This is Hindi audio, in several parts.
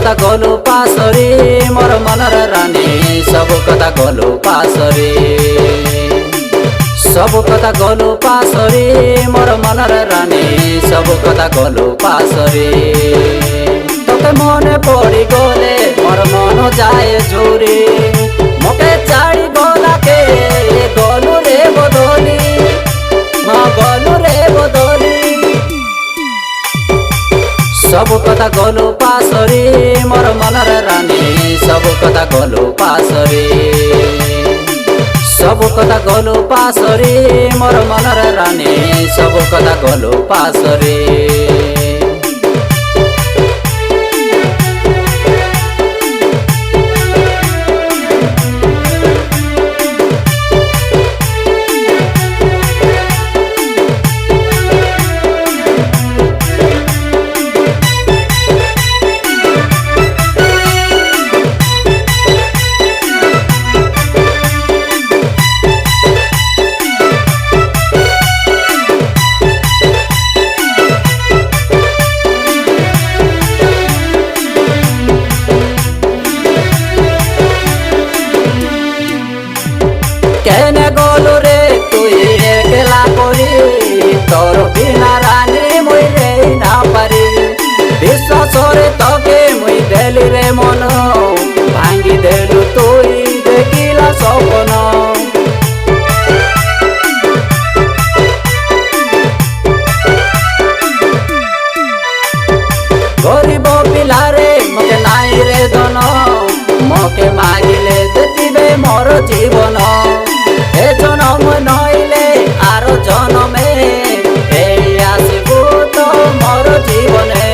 कथा गलु पासरी मोर मनर रानी सब कथा गलु पासरी सब कथा गलु पासरी मोर मनर रानी सब कथा गलु पासरी तोके मने पड़ी गले मोर मन जाए जोरी मोके चाड़ी गला के गलु रे बदली गलु रे बदली सब कथा गलु पासरी मोर मनर रानी सब कथा गलु पासरी सब कथा गलु पासरी मोर मनर रानी सब कथा गलु पासरी केने गलु रे तुई एकला करी तोर बिना रानी मुई रे ना पारी विश्वास रे तके मुई देली रे मन भांगी देलु तुई देखिला सपन गरीब पिला रे मके नाई रे धन मके मागिले देतिबे मोर जीवन ए जनम नइले आरो जनमे ए आसिबु तो मोर जीवने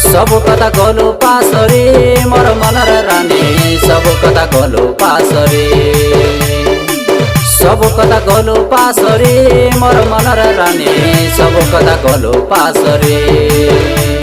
सब कथा गलु पासरी मोर मनर रानी सब कथा गलु पासरी सब कथा गलु पासरी मोर मनर रानी सब कथा गलु पासरी।